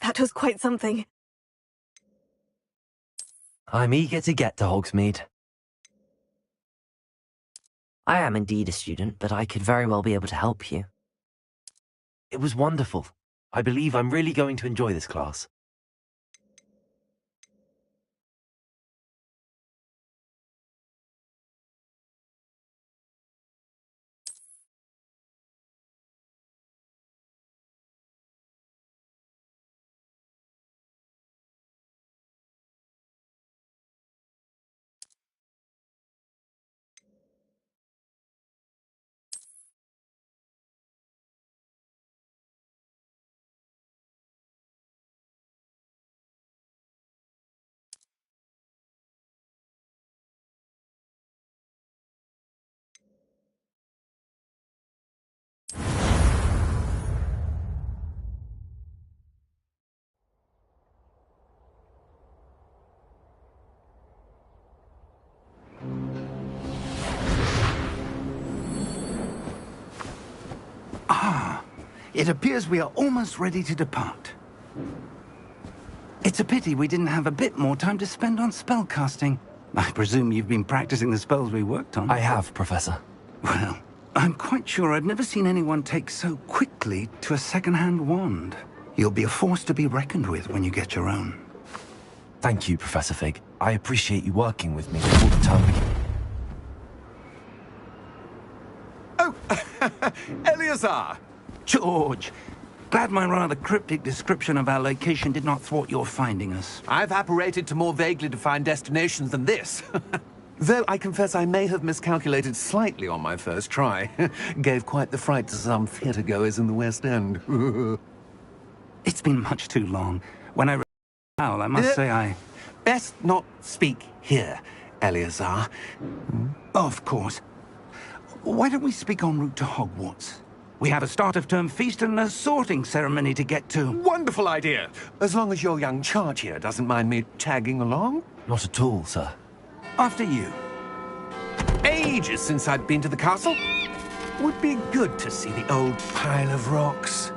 That was quite something. I'm eager to get to Hogsmeade. I am indeed a student, but I could very well be able to help you. It was wonderful. I believe I'm really going to enjoy this class. It appears we are almost ready to depart. It's a pity we didn't have a bit more time to spend on spellcasting. I presume you've been practicing the spells we worked on. I have, Professor. Well, I'm quite sure I've never seen anyone take so quickly to a second-hand wand. You'll be a force to be reckoned with when you get your own. Thank you, Professor Fig. I appreciate you working with me before the term begins. Oh, Eleazar! George! Glad my rather cryptic description of our location did not thwart your finding us. I've apparated to more vaguely defined destinations than this. Though I confess I may have miscalculated slightly on my first try. Gave quite the fright to some theatre-goers in the West End. It's been much too long. When I read Owl, I must say I... Best not speak here, Eleazar. Of course. Why don't we speak en route to Hogwarts? We have a start-of-term feast and a sorting ceremony to get to. Wonderful idea! As long as your young charge here doesn't mind me tagging along. Not at all, sir. After you. Ages since I'd been to the castle. Would be good to see the old pile of rocks.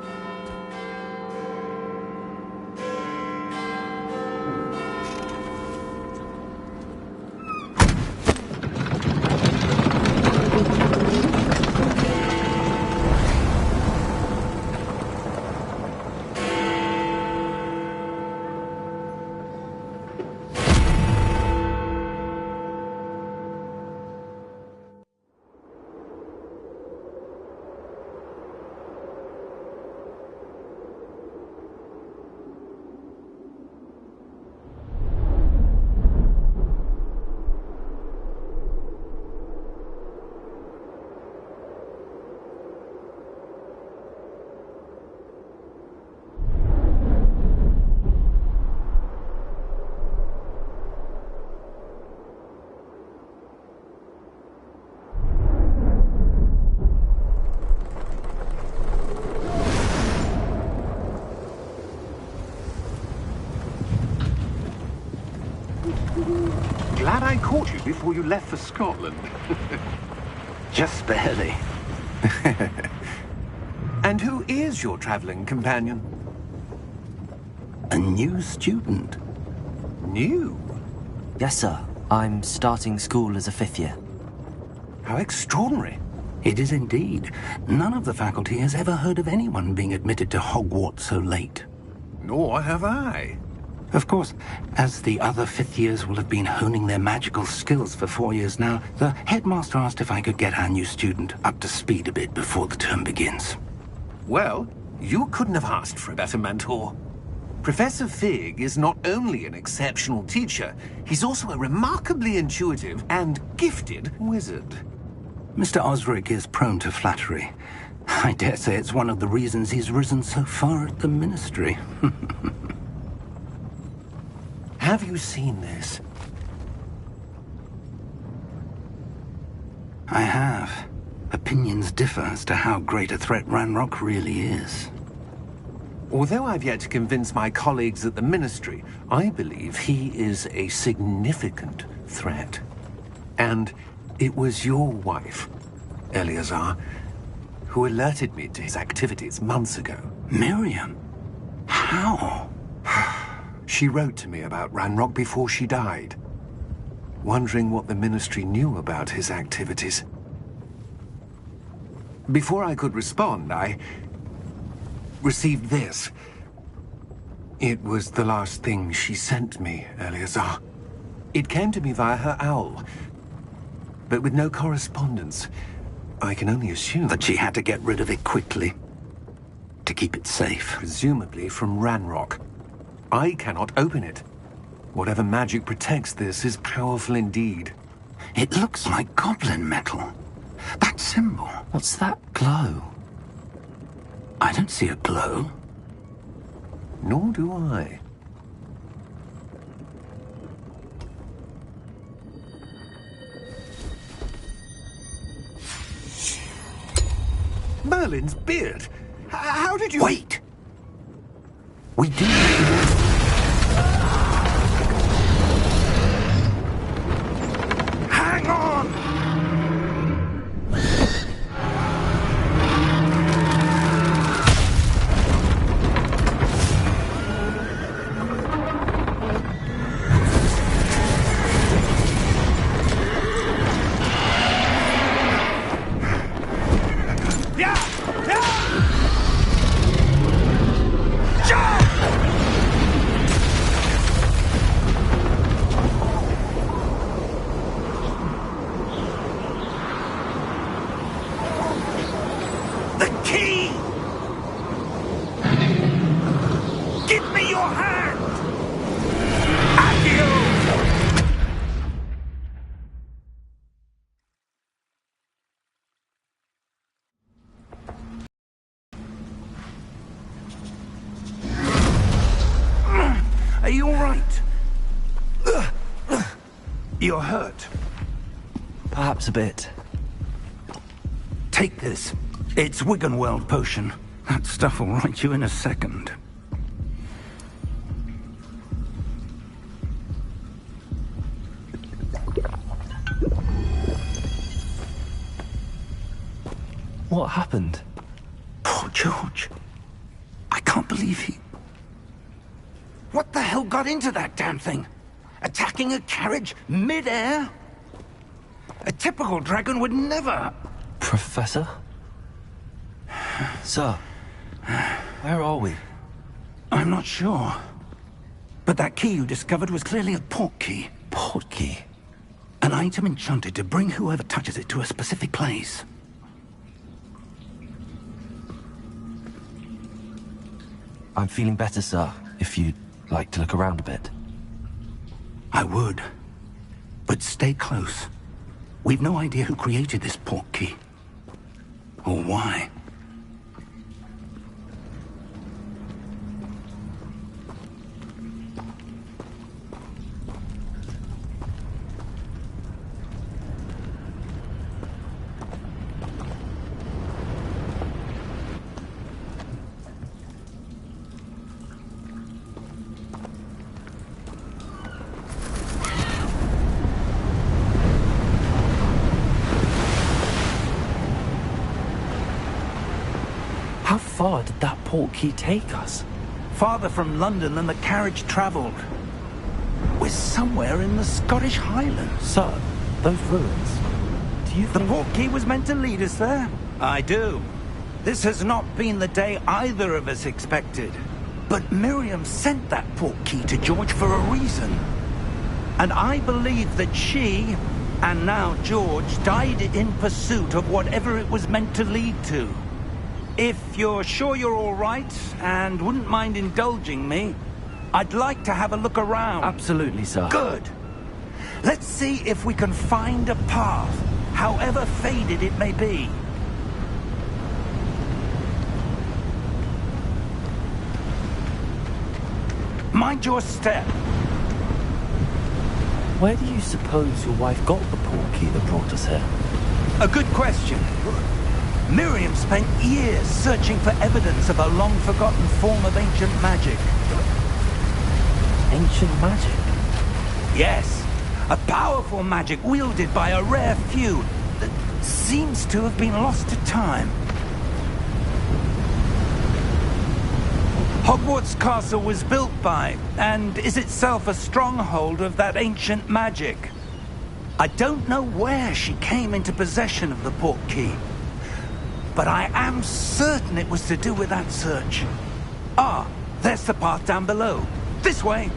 Glad I caught you before you left for Scotland. Just barely. And who is your traveling companion? A new student. New? Yes, sir. I'm starting school as a 5th year. How extraordinary. It is indeed. None of the faculty has ever heard of anyone being admitted to Hogwarts so late. Nor have I. Of course, as the other 5th years will have been honing their magical skills for 4 years now, the headmaster asked if I could get our new student up to speed a bit before the term begins. Well, you couldn't have asked for a better mentor. Professor Fig is not only an exceptional teacher, he's also a remarkably intuitive and gifted wizard. Mr. Osric is prone to flattery. I dare say it's one of the reasons he's risen so far at the Ministry. Have you seen this? I have. Opinions differ as to how great a threat Ranrock really is. Although I've yet to convince my colleagues at the Ministry, I believe he is a significant threat. And it was your wife, Eleazar, who alerted me to his activities months ago. Miriam? How? She wrote to me about Ranrock before she died, wondering what the Ministry knew about his activities. Before I could respond, I received this. It was the last thing she sent me, Eleazar. It came to me via her owl, but with no correspondence. I can only assume That she had to get rid of it quickly to keep it safe. presumably from Ranrock. I cannot open it. Whatever magic protects this is powerful indeed. It looks like goblin metal. That symbol. What's that glow? I don't see a glow. Nor do I. Merlin's beard! How did you... Wait! We do... Hang on! The key! Give me your hand! Adieu! Are you all right? You're hurt. Perhaps a bit. Take this. It's Wiggenweld potion. That stuff will right you in a second. What happened? Poor George. I can't believe he... What the hell got into that damn thing? Attacking a carriage mid-air? A typical dragon would never... Professor? Sir, where are we? I'm not sure. But that key you discovered was clearly a port key. Port key? An item enchanted to bring whoever touches it to a specific place. I'm feeling better, sir, if you'd like to look around a bit. I would. But stay close. We've no idea who created this port key. Or why. How far did that port key take us? Farther from London than the carriage travelled. We're somewhere in the Scottish Highlands. Sir, those ruins. Do you The think... port key was meant to lead us there? I do. This has not been the day either of us expected. But Miriam sent that port key to George for a reason. And I believe that she, and now George, died in pursuit of whatever it was meant to lead to. If you're sure you're all right, and wouldn't mind indulging me, I'd like to have a look around. Absolutely, sir. Good. Let's see if we can find a path, however faded it may be. Mind your step. Where do you suppose your wife got the port key that brought us here? A good question. Miriam spent years searching for evidence of a long-forgotten form of ancient magic. Ancient magic? Yes, a powerful magic wielded by a rare few that seems to have been lost to time. Hogwarts Castle was built by, and is itself a stronghold of that ancient magic. I don't know where she came into possession of the portkey, but I am certain it was to do with that search. Ah, there's the path down below. This way.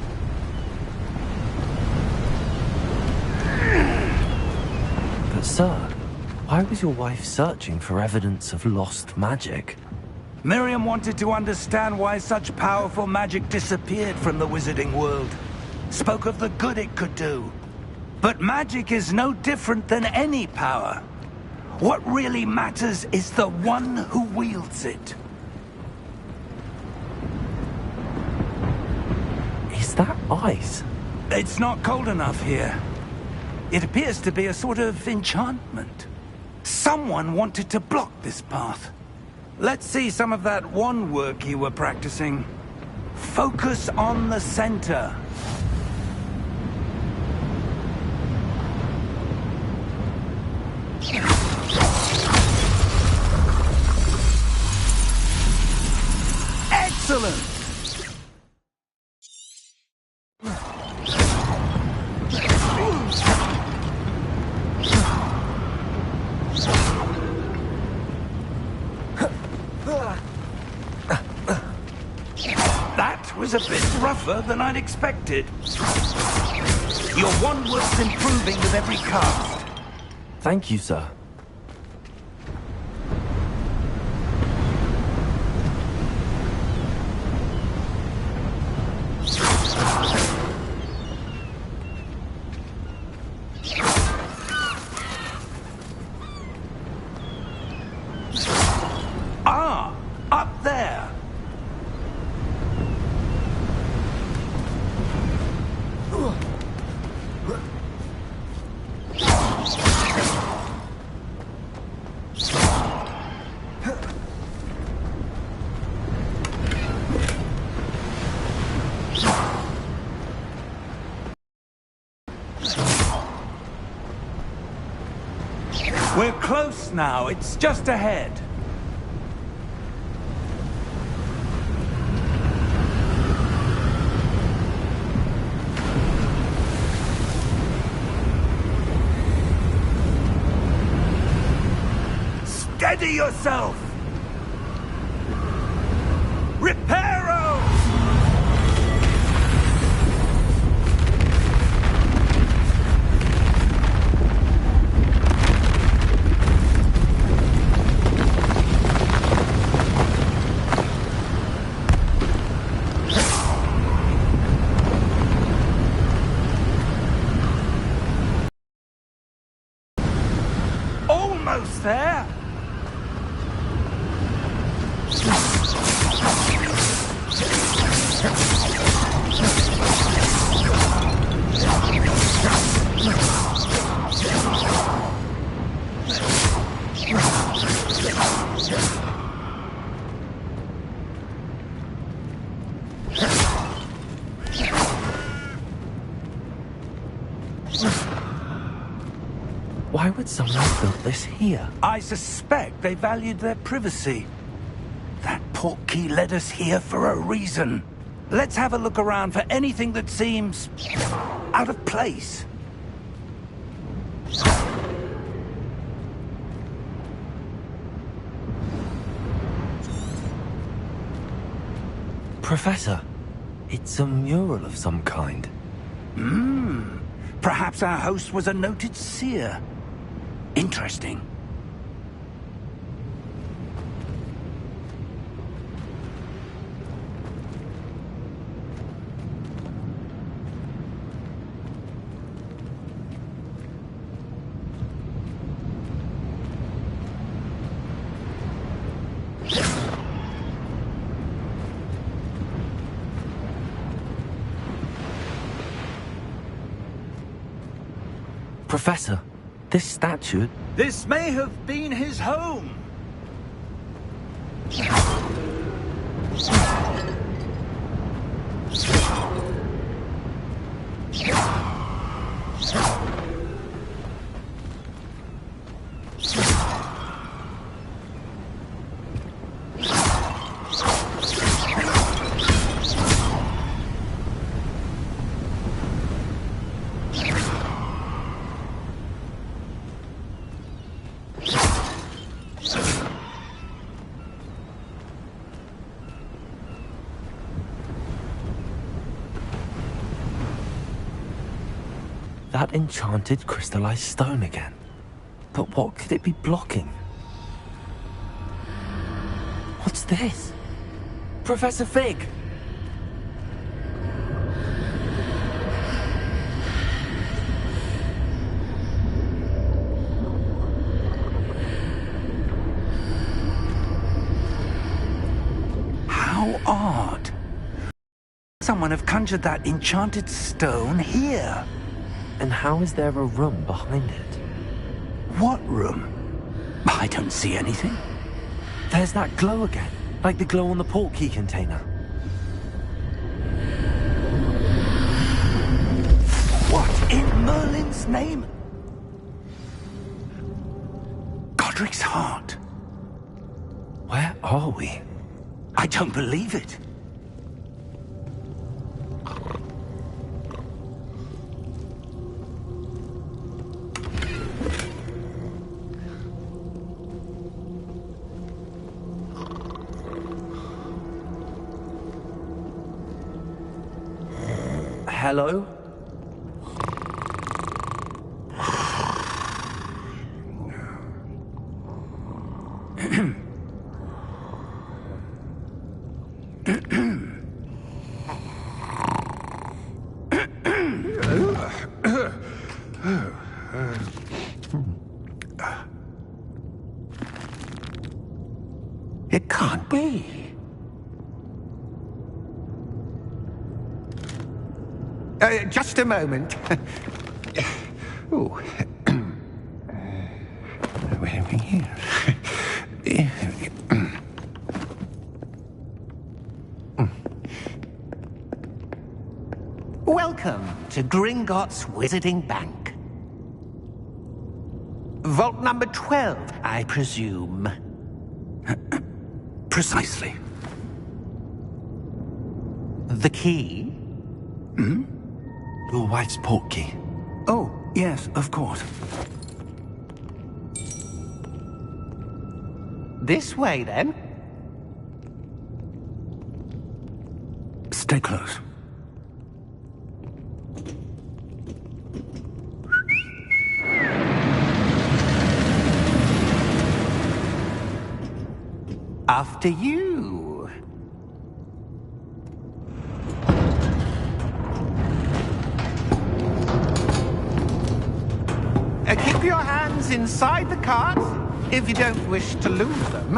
But sir, why was your wife searching for evidence of lost magic? Miriam wanted to understand why such powerful magic disappeared from the wizarding world. Spoke of the good it could do. But magic is no different than any power. What really matters is the one who wields it. Is that ice? It's not cold enough here. It appears to be a sort of enchantment. Someone wanted to block this path. Let's see some of that wand work you were practicing. Focus on the center. Excellent! That was a bit rougher than I'd expected. Your wand work's improving with every cast. Thank you, sir. Ah, up there. We're close now. It's just ahead. Steady yourself! Reparo! Almost there! Why would someone have built this here? I suspect they valued their privacy. That portkey led us here for a reason. Let's have a look around for anything that seems out of place. Professor, it's a mural of some kind. Perhaps our host was a noted seer. Interesting. Professor, this statue... This may have been his home. that enchanted crystallized stone again. But what could it be blocking? What's this? Professor Fig! How odd. Someone have conjured that enchanted stone here. And how is there a room behind it? What room? I don't see anything. There's that glow again, like the glow on the portkey container. What in Merlin's name? Godric's heart. Where are we? I don't believe it. Hello? It can't be. Just a moment. Oh. Where are we here? Welcome to Gringotts Wizarding Bank. Vault number 12, I presume. Precisely. The key? Hmm? Your wife's portkey. Oh, yes, of course. This way, then. Stay close. After you. Keep your hands inside the cart if you don't wish to lose them.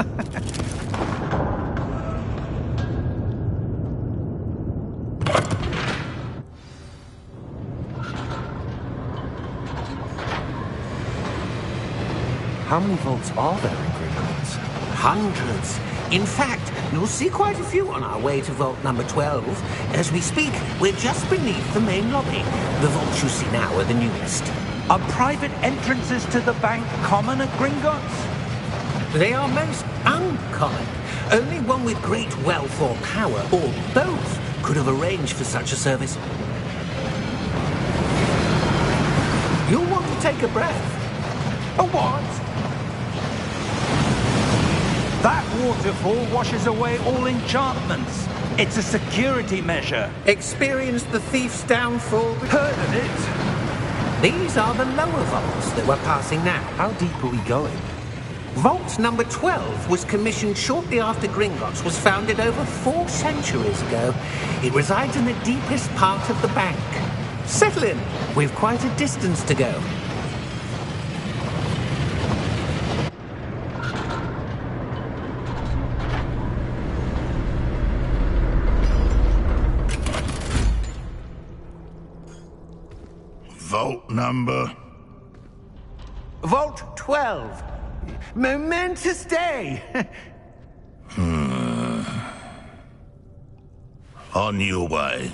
How many vaults are there in Gringotts? Hundreds. In fact, you'll see quite a few on our way to vault number 12. As we speak, we're just beneath the main lobby. The vaults you see now are the newest. Are private entrances to the bank common at Gringotts? They are most uncommon. Only one with great wealth or power, or both, could have arranged for such a service. You'll want to take a breath. A what? That waterfall washes away all enchantments. It's a security measure. Experienced the thief's downfall. Heard of it? These are the lower vaults that we're passing now. How deep are we going? Vault number 12 was commissioned shortly after Gringotts was founded over 4 centuries ago. It resides in the deepest part of the bank. Settle in. We've quite a distance to go. Vault number? Vault 12. Momentous day. On your way.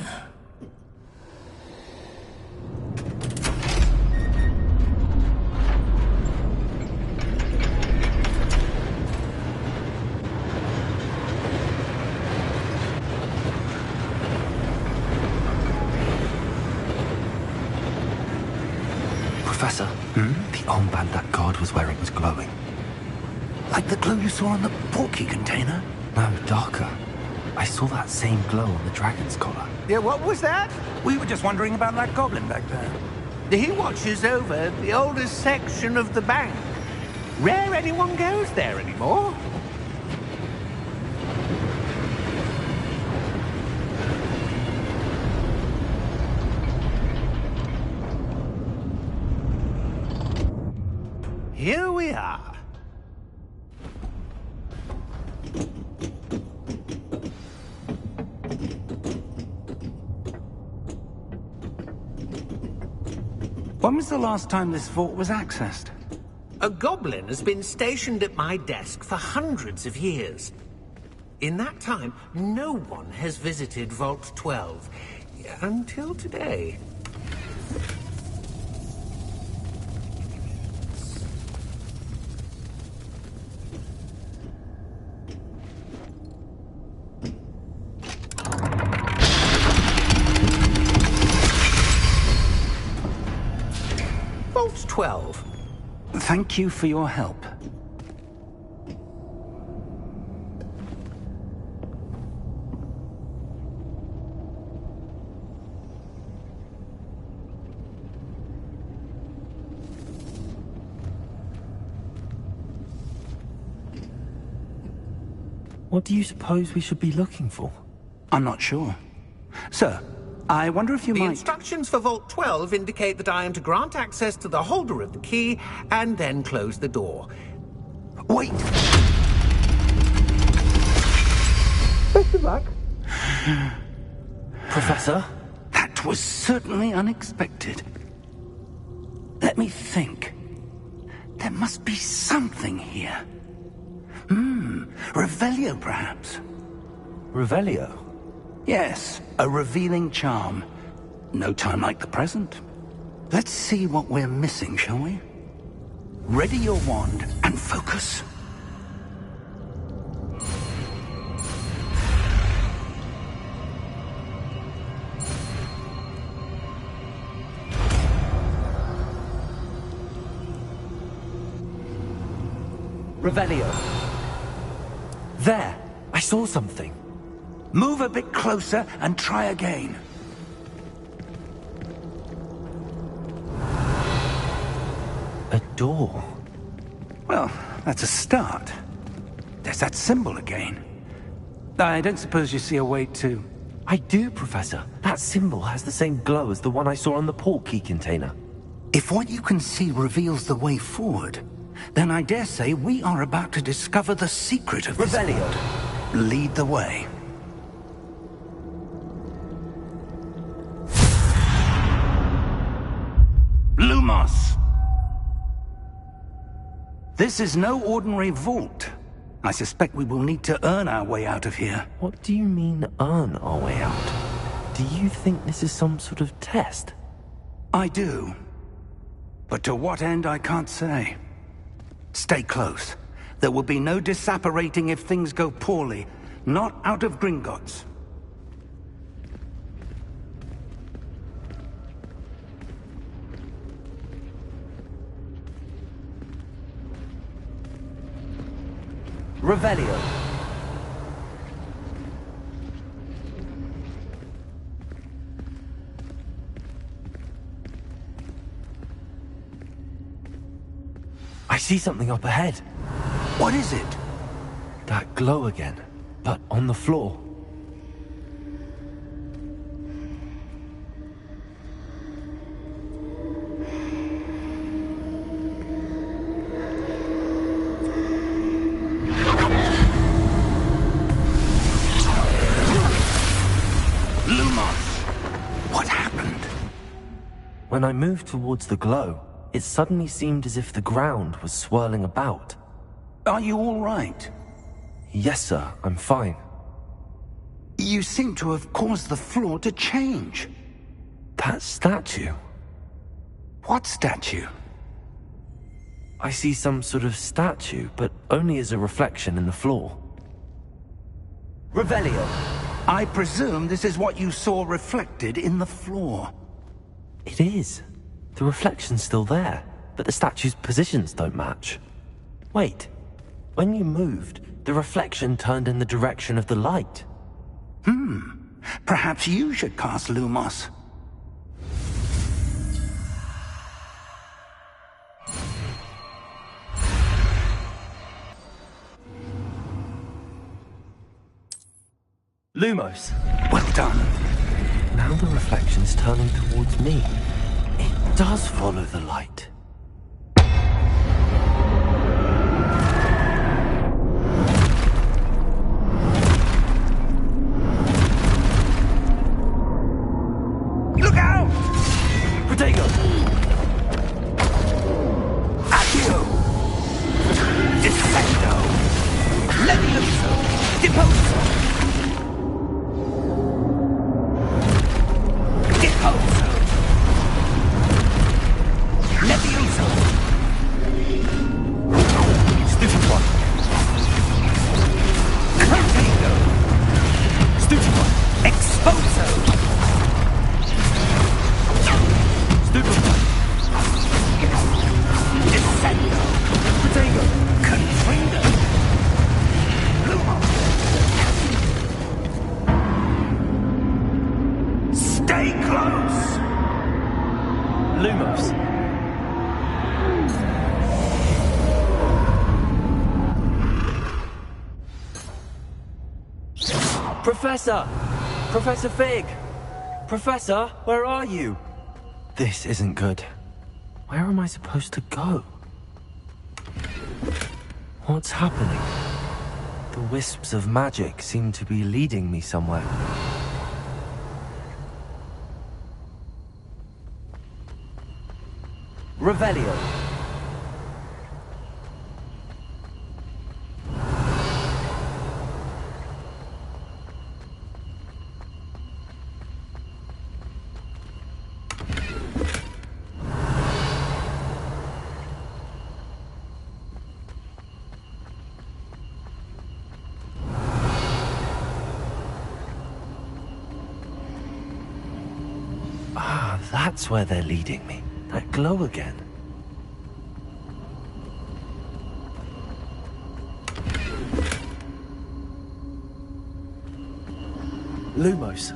Professor, the armband that guard was wearing was glowing. Like the glow you saw on the portkey container? No, darker. I saw that same glow on the dragon's collar. Yeah, what was that? We were just wondering about that goblin back there. He watches over the oldest section of the bank. Rare anyone goes there anymore. Here we are. When was the last time this vault was accessed? A goblin has been stationed at my desk for hundreds of years. In that time, no one has visited Vault 12. Until today. Vault 12. Thank you for your help. What do you suppose we should be looking for? I'm not sure. Sir, I wonder if you The might... instructions for Vault 12 indicate that I am to grant access to the holder of the key and then close the door. Wait! Best of luck. Professor? That was certainly unexpected. Let me think. There must be something here. Revelio, perhaps. Revelio? Yes, a revealing charm. No time like the present. Let's see what we're missing, shall we? Ready your wand and focus. Revelio. There! I saw something. Move a bit closer and try again. A door. Well, that's a start. There's that symbol again. I don't suppose you see a way to... I do, Professor. That symbol has the same glow as the one I saw on the port key container. If what you can see reveals the way forward, then I dare say we are about to discover the secret of this... Revelio. Lead the way. Lumos! This is no ordinary vault. I suspect we will need to earn our way out of here. What do you mean, earn our way out? Do you think this is some sort of test? I do. But to what end, I can't say. Stay close. There will be no disapparating if things go poorly. Not out of Gringotts. Revelio. I see something up ahead. What is it? That glow again, but on the floor. Lumos! What happened? When I moved towards the glow, it suddenly seemed as if the ground was swirling about. Are you all right? Yes, sir, I'm fine. You seem to have caused the floor to change. That statue. What statue? I see some sort of statue, but only as a reflection in the floor. Revelio. I presume this is what you saw reflected in the floor. It is. The reflection's still there, but the statue's positions don't match. Wait. When you moved, the reflection turned in the direction of the light. Perhaps you should cast Lumos. Lumos. Well done. Now the reflection's turning towards me. It does follow the light. Look out! Protego! Accio! Descendo! Levioso! Deposo! Deposo! Levioso! Stupid one. Protego! Stupid one. Exposo! Stupid one. Descendo! Protego! Confringo! Stay close! Lumos. Professor! Professor Fig! Professor, where are you? This isn't good. Where am I supposed to go? What's happening? The wisps of magic seem to be leading me somewhere. Revelio. Ah, that's where they're leading me. That glow again. Lumos.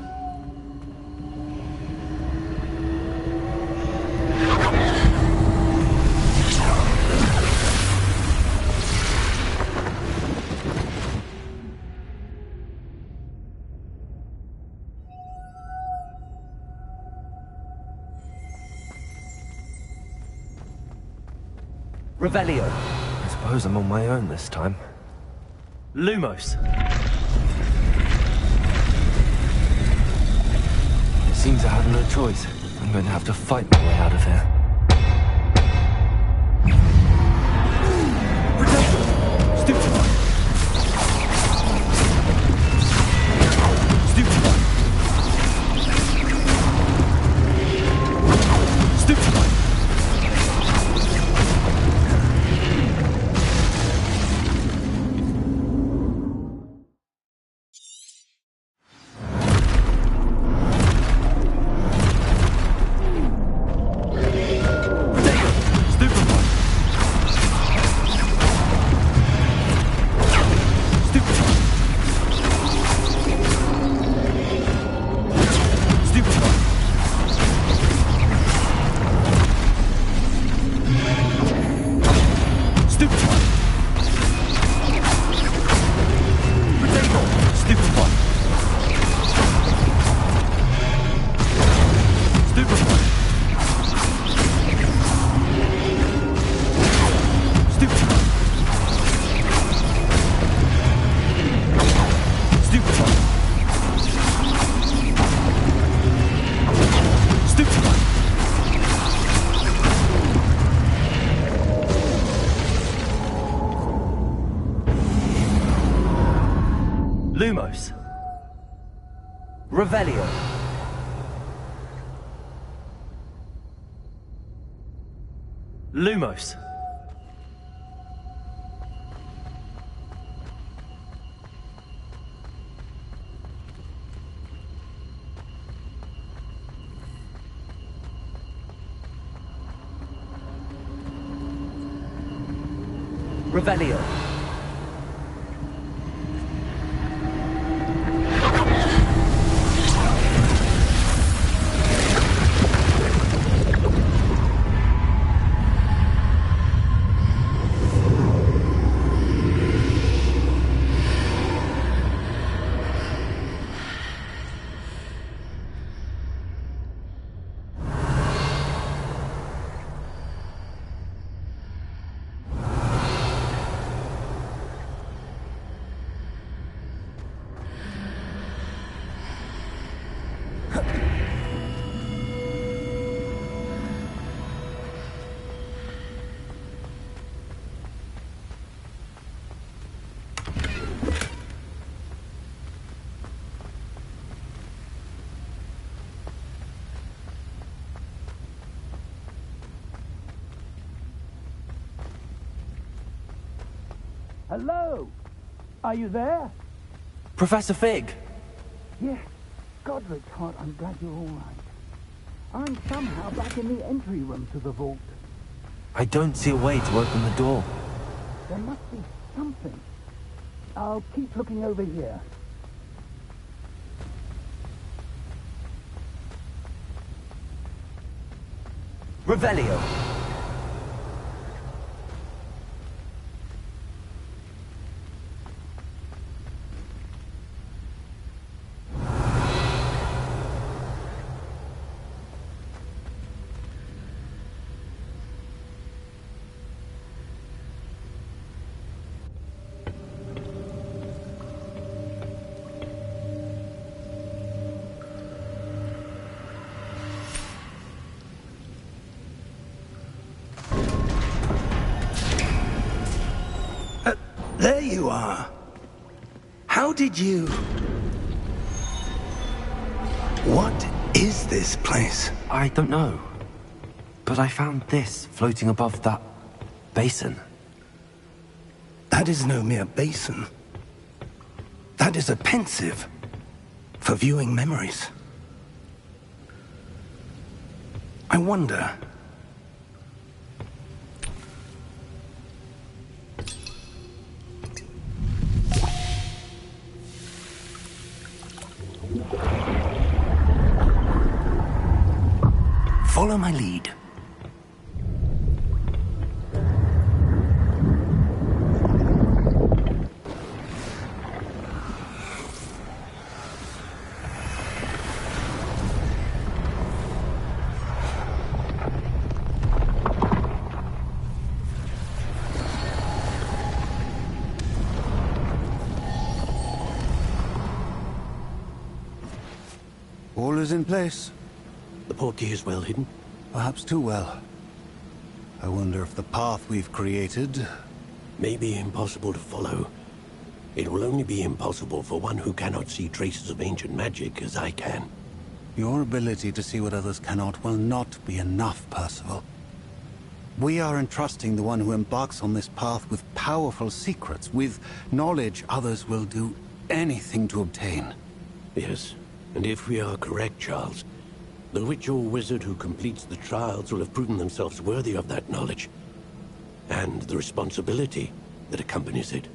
Revelio. I suppose I'm on my own this time. Lumos. It seems I have no choice. I'm going to have to fight my way out of here. Protect! Stupid one! Stupid one! Stupid one! Lumos. Revelio. Lumos. Revelio. Hello? Are you there? Professor Fig! Yes. Godric's heart, I'm glad you're all right. I'm somehow back in the entry room to the vault. I don't see a way to open the door. There must be something. I'll keep looking over here. Revelio. There you are. How did you... What is this place? I don't know. But I found this floating above that basin. That is no mere basin. That is a pensive for viewing memories. I wonder... Follow my lead. All is in place. The portkey is well hidden. Perhaps too well. I wonder if the path we've created... May be impossible to follow. It will only be impossible for one who cannot see traces of ancient magic as I can. Your ability to see what others cannot will not be enough, Percival. We are entrusting the one who embarks on this path with powerful secrets, with knowledge others will do anything to obtain. Yes, and if we are correct, Charles, the witch or wizard who completes the trials will have proven themselves worthy of that knowledge, and the responsibility that accompanies it.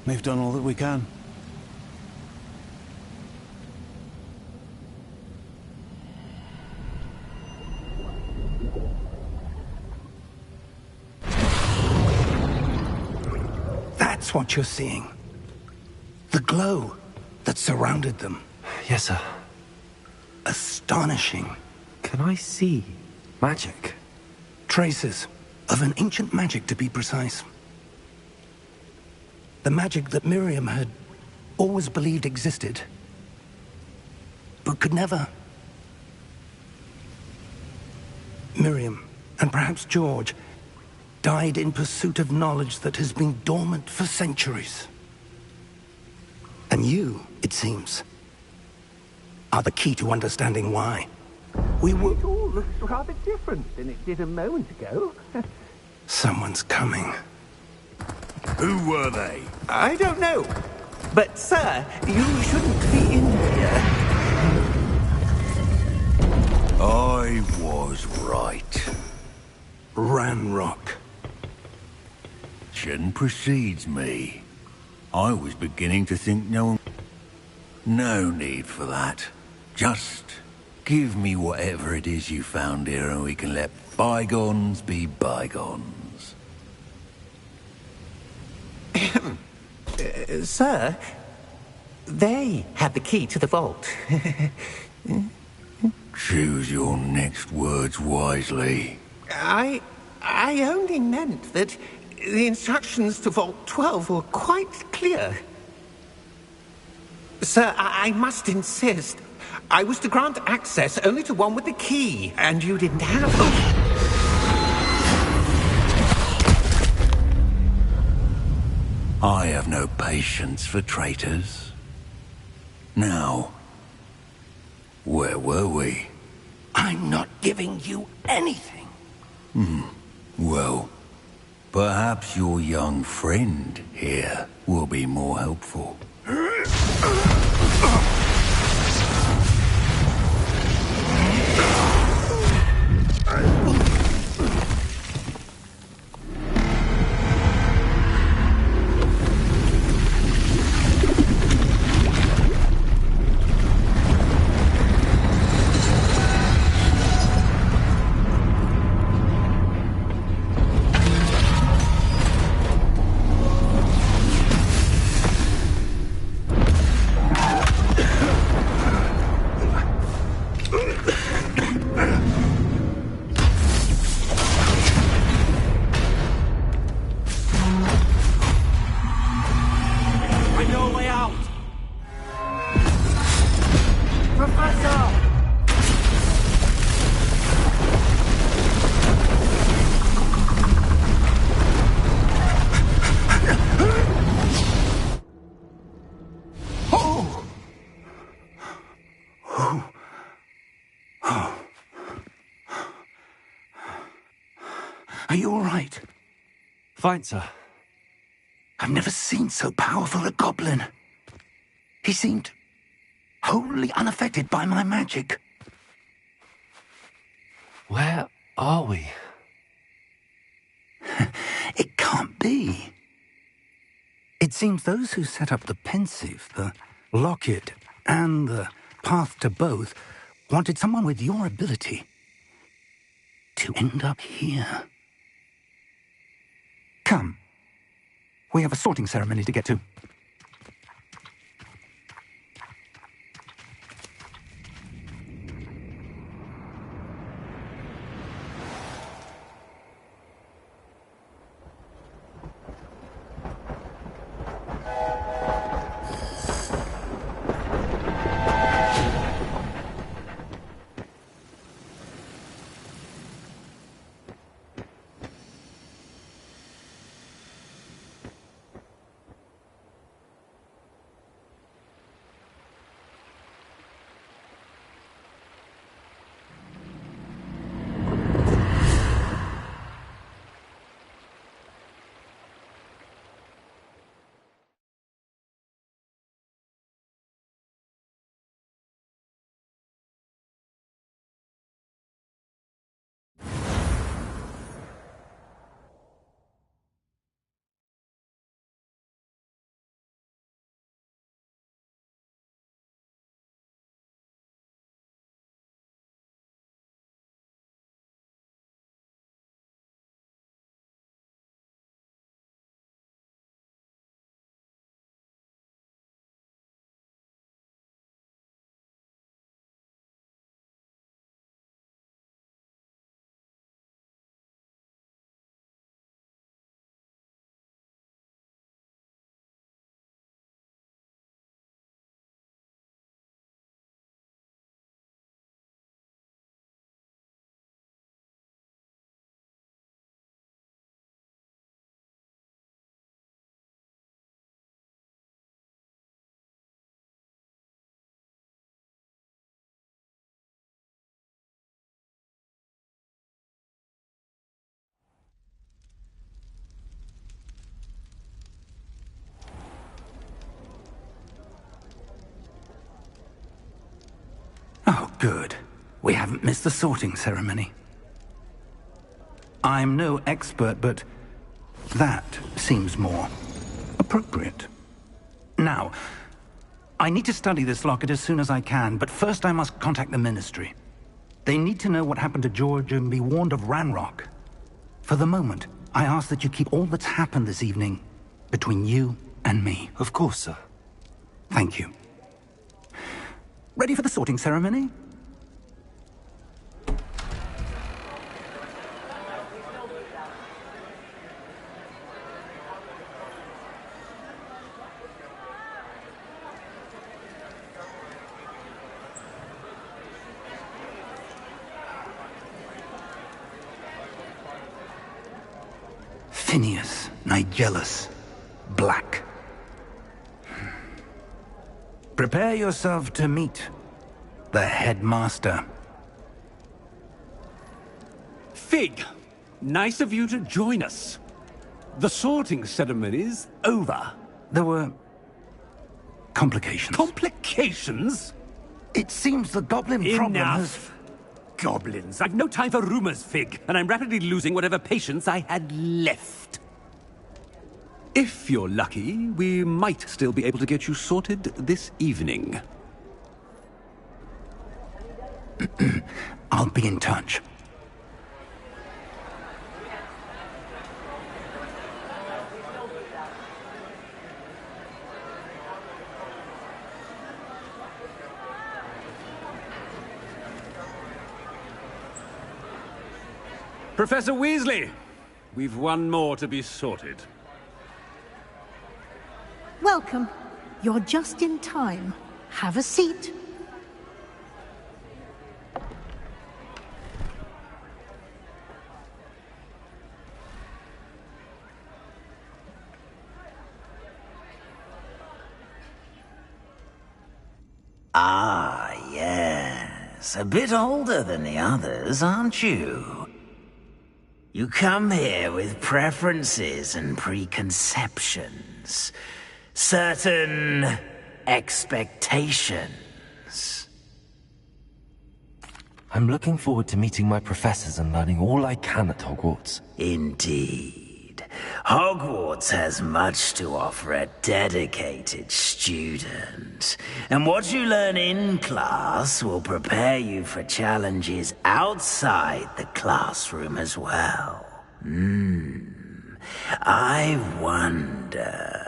We've done all that we can. That's what you're seeing. The glow that surrounded them. Yes, sir. Astonishing. Can I see magic? Traces of an ancient magic, to be precise. The magic that Miriam had always believed existed, but could never. Miriam, and perhaps George, died in pursuit of knowledge that has been dormant for centuries. And you, it seems, are the key to understanding why. It all looks rather different than it did a moment ago. Someone's coming. Who were they? I don't know. But, sir, you shouldn't be in here. I was right. Ranrock. Shen precedes me. I was beginning to think no need for that. Just give me whatever it is you found here and we can let bygones be bygones. Sir, they have the key to the vault. Choose your next words wisely. I only meant that the instructions to Vault 12 were quite clear. Sir, I must insist. I was to grant access only to one with the key, and you didn't have... I have no patience for traitors. Now, where were we? I'm not giving you anything. Well, Perhaps your young friend here will be more helpful. Are you all right? Fine, sir. I've never seen so powerful a goblin. He seemed wholly unaffected by my magic. Where are we? It can't be. It seems those who set up the pensive, the locket, and the path to both wanted someone with your ability to end up here. Come. We have a sorting ceremony to get to. Oh, good. We haven't missed the sorting ceremony. I'm no expert, but that seems more appropriate. Now, I need to study this locket as soon as I can, but first I must contact the Ministry. They need to know what happened to George and be warned of Ranrock. For the moment, I ask that you keep all that's happened this evening between you and me. Of course, sir. Thank you. Ready for the sorting ceremony? Phineas, Nigellus, Black. Prepare yourself to meet the headmaster. Fig, nice of you to join us. The sorting ceremony's over. There were complications. Complications? It seems the goblin problem has... Enough! Goblins. I've no time for rumors, Fig, and I'm rapidly losing whatever patience I had left. If you're lucky, we might still be able to get you sorted this evening. I'll be in touch. Professor Weasley, we've one more to be sorted. Welcome. You're just in time. Have a seat. Ah, yes. A bit older than the others, aren't you? You come here with preferences and preconceptions. Certain expectations. I'm looking forward to meeting my professors and learning all I can at Hogwarts. Indeed. Hogwarts has much to offer a dedicated student. And what you learn in class will prepare you for challenges outside the classroom as well. I wonder...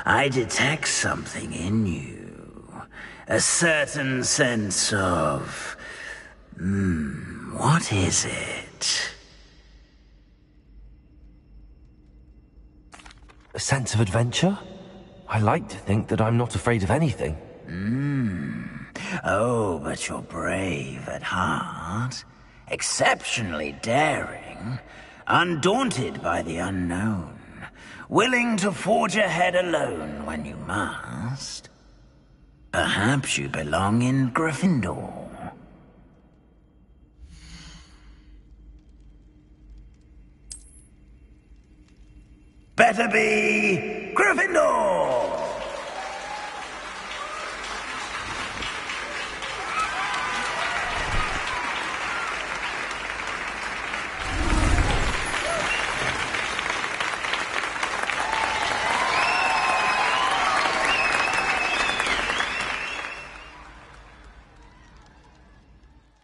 I detect something in you. A certain sense of... what is it? A sense of adventure? I like to think that I'm not afraid of anything. Oh, but you're brave at heart. Exceptionally daring. Undaunted by the unknown. Willing to forge ahead alone when you must. Perhaps you belong in Gryffindor. Better be Gryffindor!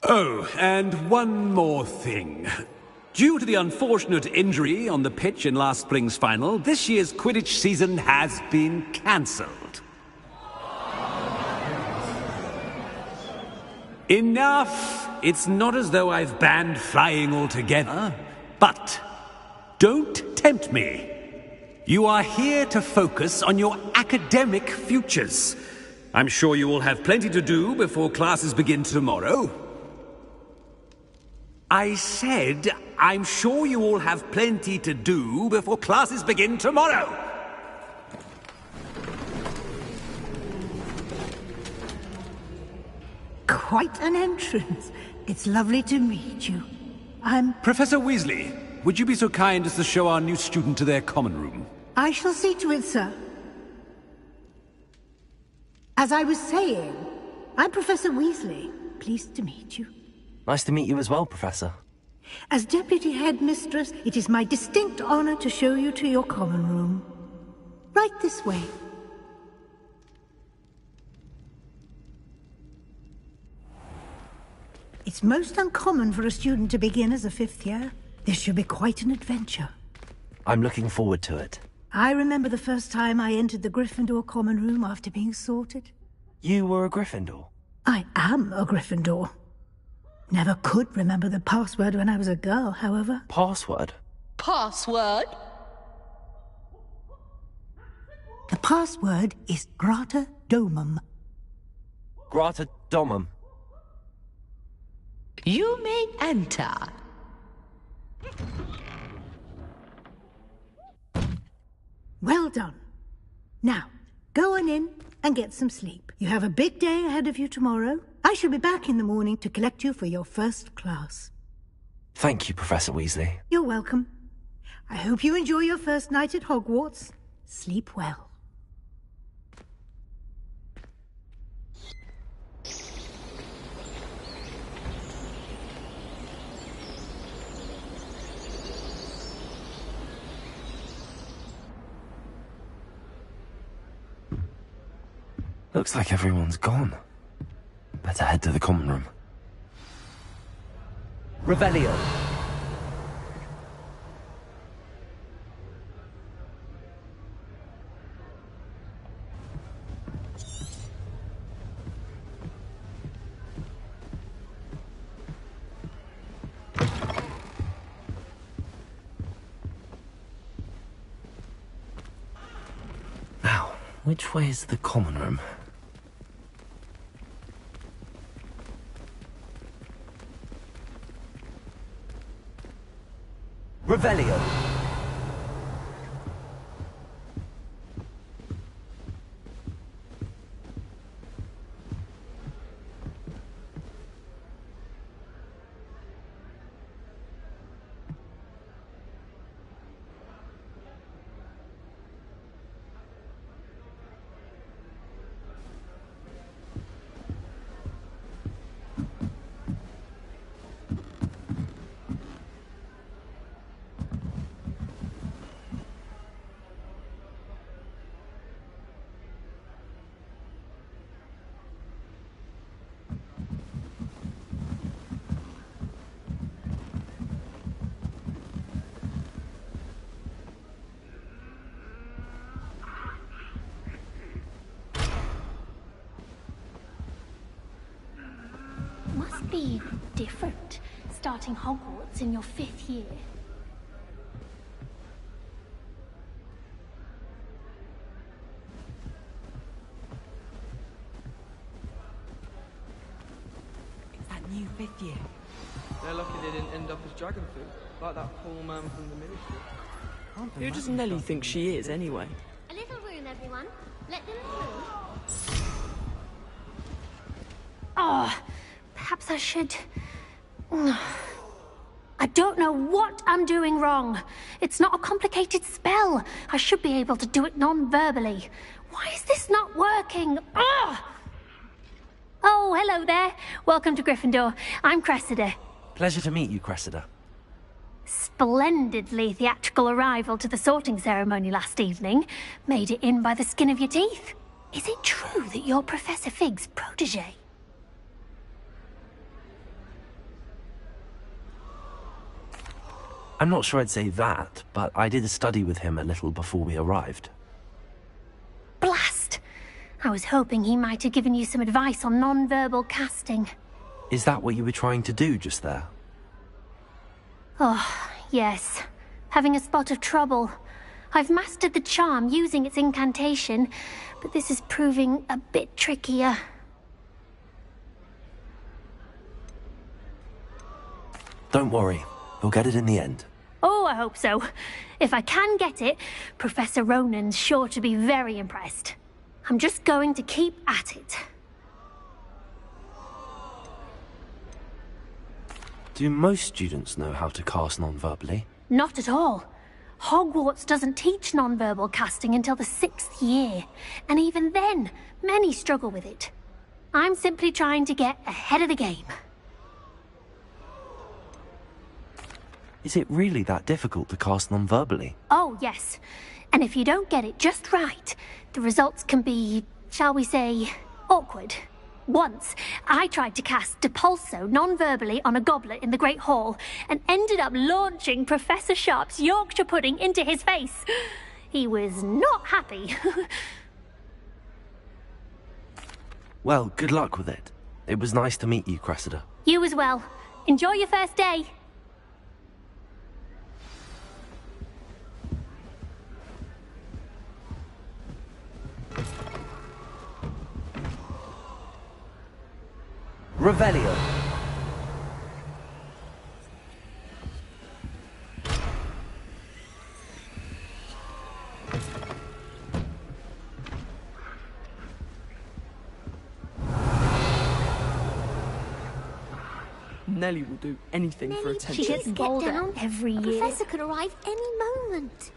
Oh, and one more thing. Due to the unfortunate injury on the pitch in last spring's final, this year's Quidditch season has been cancelled. Enough! It's not as though I've banned flying altogether, but don't tempt me. You are here to focus on your academic futures. I'm sure you will have plenty to do before classes begin tomorrow. I said, I'm sure you all have plenty to do before classes begin tomorrow. Quite an entrance. It's lovely to meet you. Professor Weasley, would you be so kind as to show our new student to their common room? I shall see to it, sir. As I was saying, I'm Professor Weasley. Pleased to meet you. Nice to meet you as well, Professor. As Deputy Headmistress, it is my distinct honor to show you to your common room. Right this way. It's most uncommon for a student to begin as a fifth year. This should be quite an adventure. I'm looking forward to it. I remember the first time I entered the Gryffindor common room after being sorted. You were a Gryffindor? I am a Gryffindor. Never could remember the password when I was a girl, however. Password? Password? The password is Grata Domum. Grata Domum. You may enter. Well done. Now, go on in and get some sleep. You have a big day ahead of you tomorrow. I shall be back in the morning to collect you for your first class. Thank you, Professor Weasley. You're welcome. I hope you enjoy your first night at Hogwarts. Sleep well. Looks like everyone's gone. Better head to the common room. Revelio. Now, which way is the common room? Revelio. Must be different, starting Hogwarts in your 5th year. It's that new 5th year. They're lucky they didn't end up as dragon food, like that poor man from the ministry. Who does Nelly think she is, anyway? A little room, everyone. Let them through. Oh, perhaps I should... I don't know what I'm doing wrong. It's not a complicated spell. I should be able to do it non-verbally. Why is this not working? Oh, hello there. Welcome to Gryffindor. I'm Cressida. Pleasure to meet you, Cressida. Splendidly theatrical arrival to the sorting ceremony last evening. Made it in by the skin of your teeth. Is it true that you're Professor Fig's protege? I'm not sure I'd say that, but I did study with him a little before we arrived. Blast! I was hoping he might have given you some advice on non-verbal casting. Is that what you were trying to do just there? Oh, yes. Having a spot of trouble. I've mastered the charm using its incantation, but this is proving a bit trickier. Don't worry, we'll get it in the end. Oh, I hope so. If I can get it, Professor Ronan's sure to be very impressed. I'm just going to keep at it. Do most students know how to cast non-verbally? Not at all. Hogwarts doesn't teach non-verbal casting until the 6th year, and even then, many struggle with it. I'm simply trying to get ahead of the game. Is it really that difficult to cast non-verbally? Oh, yes. And if you don't get it just right, the results can be, shall we say, awkward. Once, I tried to cast Depulso non-verbally on a goblet in the Great Hall and ended up launching Professor Sharp's Yorkshire pudding into his face. He was not happy. Well, good luck with it. It was nice to meet you, Cressida. You as well. Enjoy your first day. Revelio. Nellie will do anything for attention. She gets bolder every year. Professor could arrive any moment.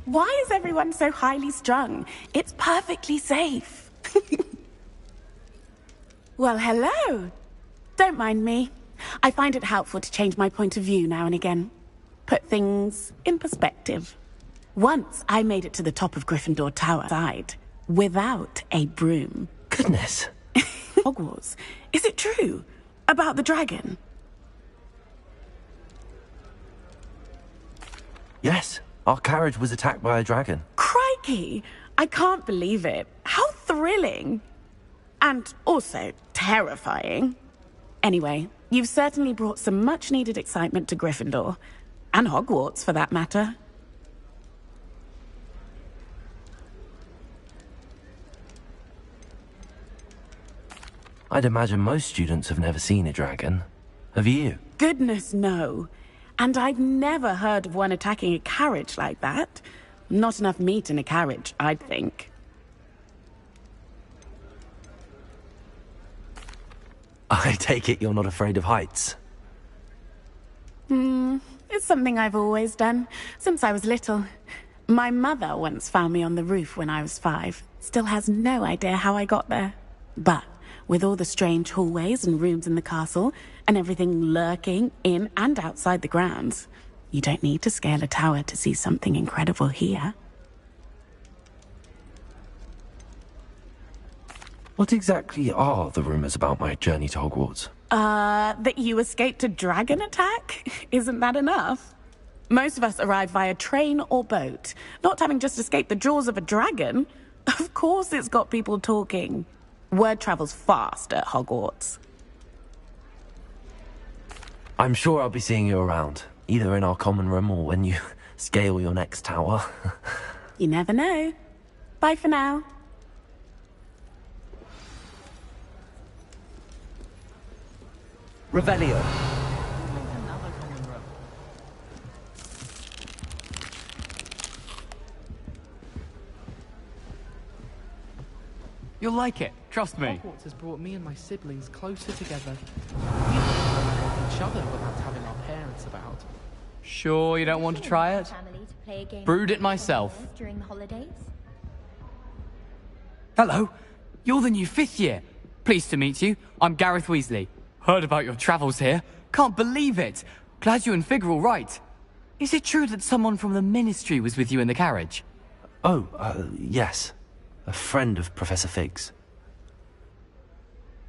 Why is everyone so highly strung? It's perfectly safe. Well, hello. Don't mind me. I find it helpful to change my point of view now and again. Put things in perspective. Once I made it to the top of Gryffindor Tower side without a broom. Goodness. Hogwarts. Is it true? About the dragon? Yes, our carriage was attacked by a dragon. Crikey! I can't believe it. How thrilling. And also terrifying. Anyway, you've certainly brought some much-needed excitement to Gryffindor. And Hogwarts, for that matter. I'd imagine most students have never seen a dragon. Have you? Goodness, no. And I've never heard of one attacking a carriage like that. Not enough meat in a carriage, I'd think. I take it you're not afraid of heights. It's something I've always done, since I was little. My mother once found me on the roof when I was 5. Still has no idea how I got there. But with all the strange hallways and rooms in the castle, and everything lurking in and outside the grounds, you don't need to scale a tower to see something incredible here. What exactly are the rumours about my journey to Hogwarts? That you escaped a dragon attack? Isn't that enough? Most of us arrive via train or boat, not having just escaped the jaws of a dragon. Of course it's got people talking. Word travels fast at Hogwarts. I'm sure I'll be seeing you around, either in our common room or when you scale your next tower. You never know. Bye for now. Revelio. Another common room. You'll like it, trust me. Hogwarts has brought me and my siblings closer together. We can help each other without having our parents about. Sure you don't want to try it? Brewed it myself. During the holidays. Hello, you're the new 5th year. Pleased to meet you. I'm Gareth Weasley. Heard about your travels here. Can't believe it. Glad you and Fig are all right. Is it true that someone from the Ministry was with you in the carriage? Oh, yes. A friend of Professor Fig's.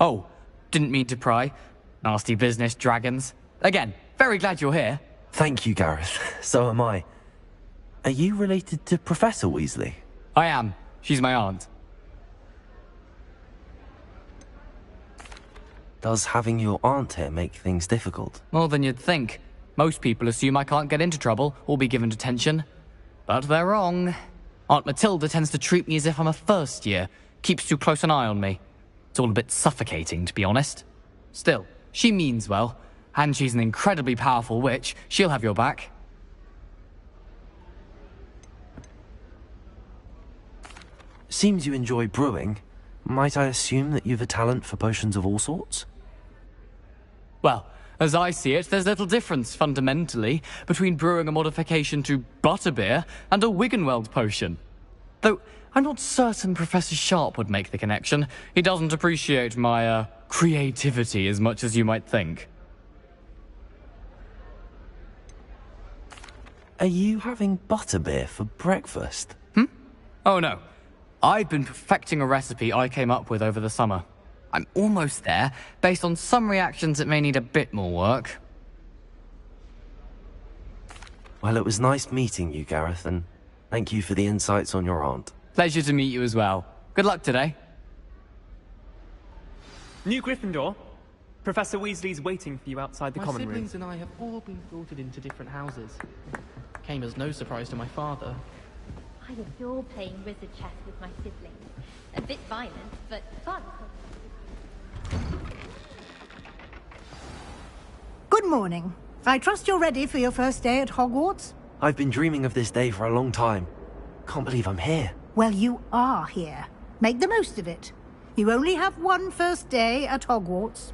Oh, didn't mean to pry. Nasty business, dragons. Again, very glad you're here. Thank you, Gareth. So am I. Are you related to Professor Weasley? I am. She's my aunt. Does having your aunt here make things difficult? More than you'd think. Most people assume I can't get into trouble or be given detention. But they're wrong. Aunt Matilda tends to treat me as if I'm a first year. Keeps too close an eye on me. It's all a bit suffocating, to be honest. Still, she means well. And she's an incredibly powerful witch. She'll have your back. Seems you enjoy brewing. Might I assume that you've a talent for potions of all sorts? Well, as I see it, there's little difference, fundamentally, between brewing a modification to butterbeer and a Wiggenweld potion. Though, I'm not certain Professor Sharp would make the connection. He doesn't appreciate my, creativity as much as you might think. Are you having butterbeer for breakfast? Oh no. I've been perfecting a recipe I came up with over the summer. I'm almost there, based on some reactions that may need a bit more work. Well, it was nice meeting you, Gareth, and thank you for the insights on your aunt. Pleasure to meet you as well. Good luck today. New Gryffindor. Professor Weasley's waiting for you outside the common room. My siblings and I have all been filtered into different houses. Came as no surprise to my father. I adore playing wizard chess with my siblings. A bit violent, but fun. Good morning. I trust you're ready for your first day at Hogwarts? I've been dreaming of this day for a long time. Can't believe I'm here. Well, you are here. Make the most of it. You only have one first day at Hogwarts.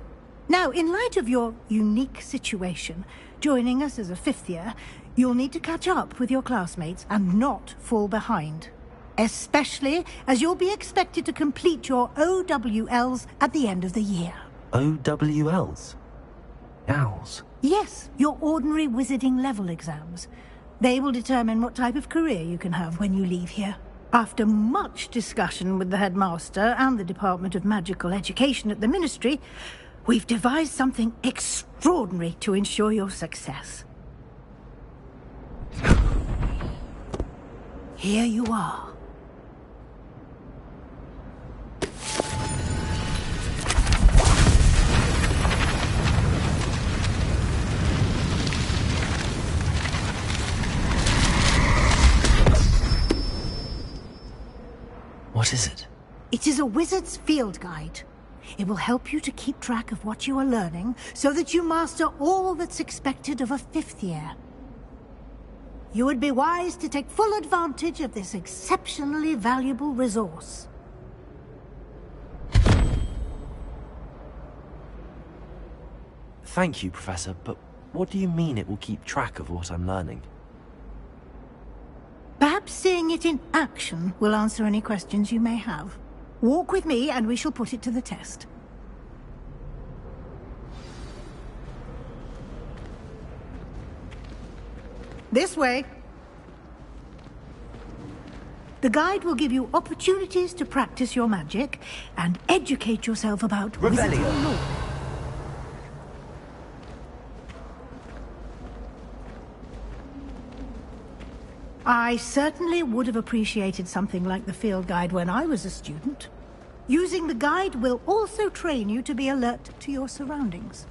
Now, in light of your unique situation, joining us as a fifth year, you'll need to catch up with your classmates and not fall behind. Especially as you'll be expected to complete your OWLs at the end of the year. OWLs? Owls? Yes, your ordinary wizarding level exams. They will determine what type of career you can have when you leave here. After much discussion with the headmaster and the Department of Magical Education at the Ministry, we've devised something extraordinary to ensure your success. Here you are. What is it? It is a wizard's field guide. It will help you to keep track of what you are learning so that you master all that's expected of a fifth year. You would be wise to take full advantage of this exceptionally valuable resource. Thank you, Professor, but what do you mean it will keep track of what I'm learning? Perhaps seeing it in action will answer any questions you may have. Walk with me and we shall put it to the test. This way. The guide will give you opportunities to practice your magic and educate yourself about wizarding lore. I certainly would have appreciated something like the field guide when I was a student. Using the guide will also train you to be alert to your surroundings.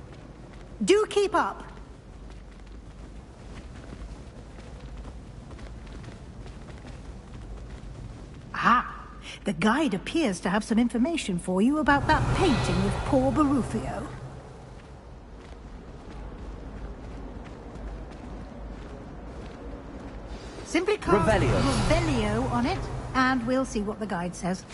Do keep up! Ah, the guide appears to have some information for you about that painting of poor Barufio. Simply cast Revelio on it, and we'll see what the guide says.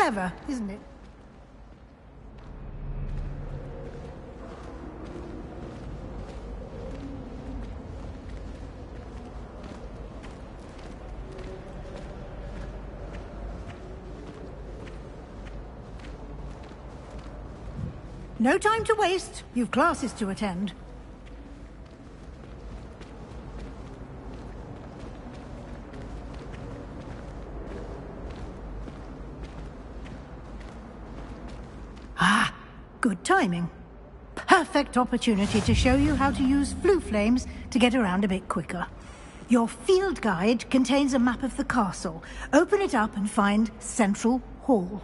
Clever, isn't it? No time to waste. You've classes to attend. Ah, good timing. Perfect opportunity to show you how to use flue flames to get around a bit quicker. Your field guide contains a map of the castle. Open it up and find Central Hall.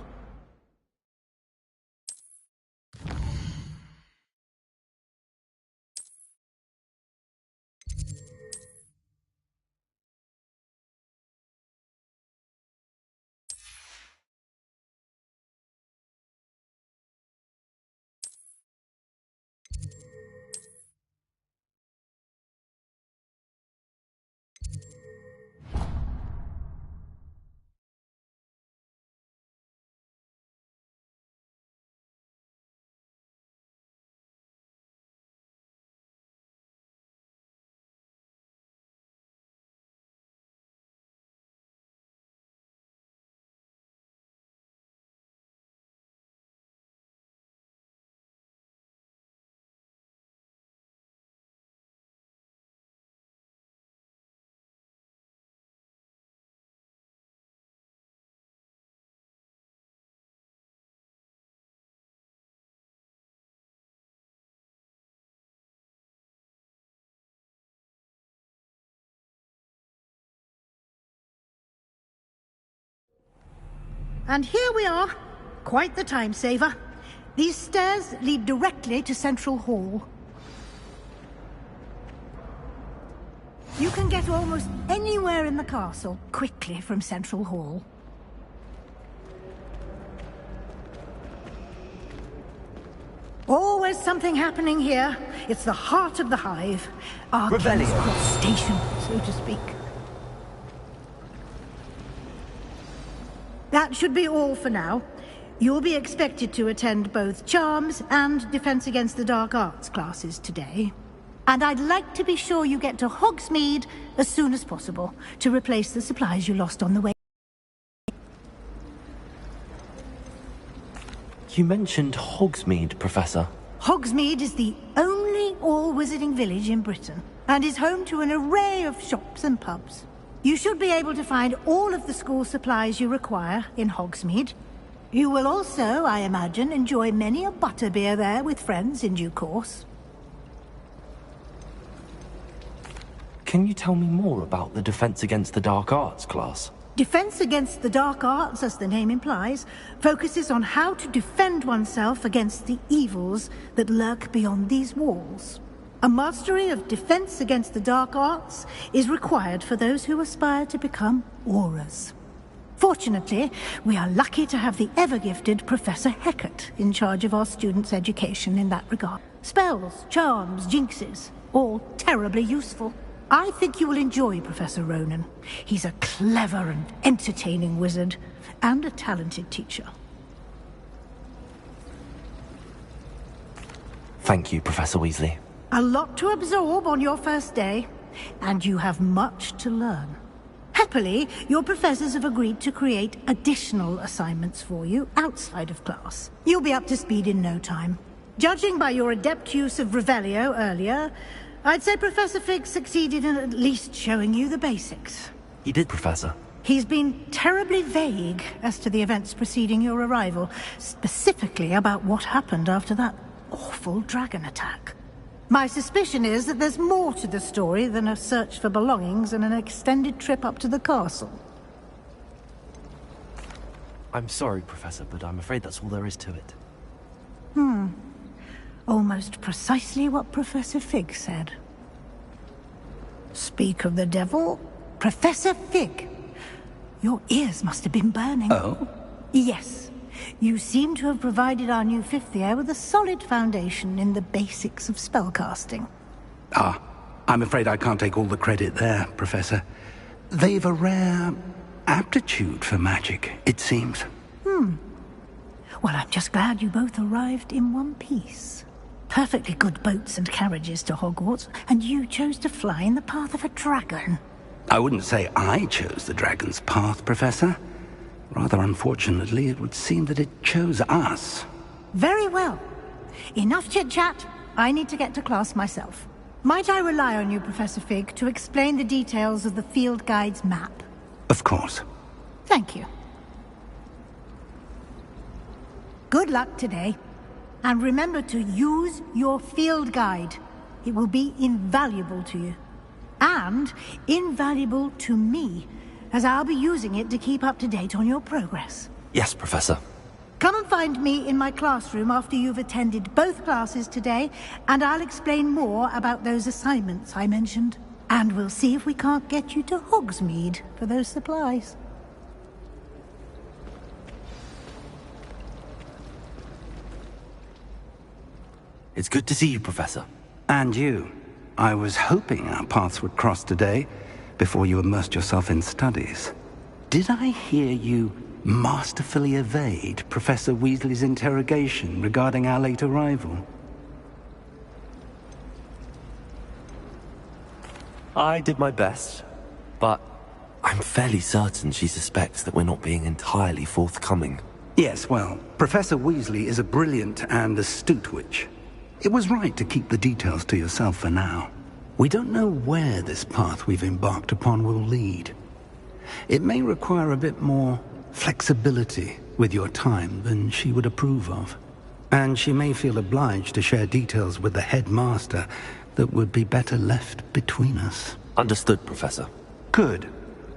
And here we are. Quite the time saver. These stairs lead directly to Central Hall. You can get almost anywhere in the castle quickly from Central Hall. Always something happening here. It's the heart of the hive. Our King's Cross station, so to speak. That should be all for now. You'll be expected to attend both Charms and Defense Against the Dark Arts classes today. And I'd like to be sure you get to Hogsmeade as soon as possible to replace the supplies you lost on the way. You mentioned Hogsmeade, Professor. Hogsmeade is the only all-wizarding village in Britain and is home to an array of shops and pubs. You should be able to find all of the school supplies you require in Hogsmeade. You will also, I imagine, enjoy many a butterbeer there with friends in due course. Can you tell me more about the Defense Against the Dark Arts class? Defense Against the Dark Arts, as the name implies, focuses on how to defend oneself against the evils that lurk beyond these walls. A mastery of Defense Against the Dark Arts is required for those who aspire to become Aurors. Fortunately, we are lucky to have the ever-gifted Professor Hecat in charge of our students' education in that regard. Spells, charms, jinxes, all terribly useful. I think you will enjoy Professor Ronan. He's a clever and entertaining wizard, and a talented teacher. Thank you, Professor Weasley. A lot to absorb on your first day, and you have much to learn. Happily, your professors have agreed to create additional assignments for you outside of class. You'll be up to speed in no time. Judging by your adept use of Revelio earlier, I'd say Professor Fig succeeded in at least showing you the basics. He did, Professor. He's been terribly vague as to the events preceding your arrival, specifically about what happened after that awful dragon attack. My suspicion is that there's more to the story than a search for belongings and an extended trip up to the castle. I'm sorry, Professor, but I'm afraid that's all there is to it. Almost precisely what Professor Fig said. Speak of the devil, Professor Fig. Your ears must have been burning. Oh? Yes. You seem to have provided our new fifth year with a solid foundation in the basics of spellcasting. Ah, I'm afraid I can't take all the credit there, Professor. They've a rare aptitude for magic, it seems. Well, I'm just glad you both arrived in one piece. Perfectly good boats and carriages to Hogwarts, and you chose to fly in the path of a dragon. I wouldn't say I chose the dragon's path, Professor. Rather unfortunately, it would seem that it chose us. Very well. Enough chit-chat. I need to get to class myself. Might I rely on you, Professor Fig, to explain the details of the field guide's map? Of course. Thank you. Good luck today. And remember to use your field guide. It will be invaluable to you. And invaluable to me, as I'll be using it to keep up to date on your progress. Yes, Professor. Come and find me in my classroom after you've attended both classes today, and I'll explain more about those assignments I mentioned. And we'll see if we can't get you to Hogsmeade for those supplies. It's good to see you, Professor. And you. I was hoping our paths would cross today, before you immersed yourself in studies. Did I hear you masterfully evade Professor Weasley's interrogation regarding our late arrival? I did my best, but I'm fairly certain she suspects that we're not being entirely forthcoming. Yes, well, Professor Weasley is a brilliant and astute witch. It was right to keep the details to yourself for now. We don't know where this path we've embarked upon will lead. It may require a bit more flexibility with your time than she would approve of. And she may feel obliged to share details with the headmaster that would be better left between us. Understood, Professor. Good.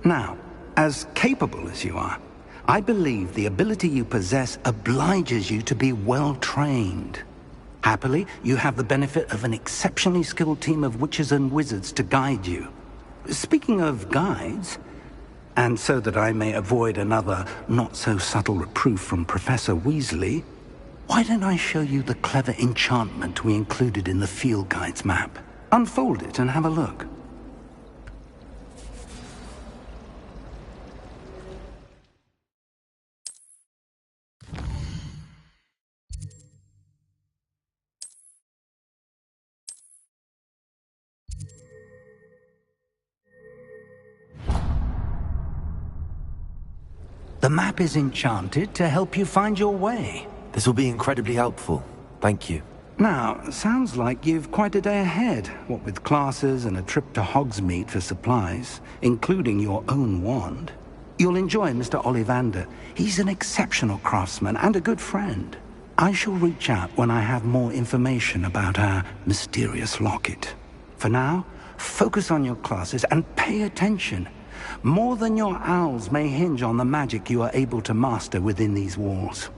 Now, as capable as you are, I believe the ability you possess obliges you to be well trained. Happily, you have the benefit of an exceptionally skilled team of witches and wizards to guide you. Speaking of guides, and so that I may avoid another not-so-subtle reproof from Professor Weasley, why don't I show you the clever enchantment we included in the field guide's map? Unfold it and have a look. The map is enchanted to help you find your way. This will be incredibly helpful. Thank you. Now, sounds like you've quite a day ahead, what with classes and a trip to Hogsmeade for supplies, including your own wand. You'll enjoy Mr. Ollivander. He's an exceptional craftsman and a good friend. I shall reach out when I have more information about our mysterious locket. For now, focus on your classes and pay attention. More than your owls may hinge on the magic you are able to master within these walls.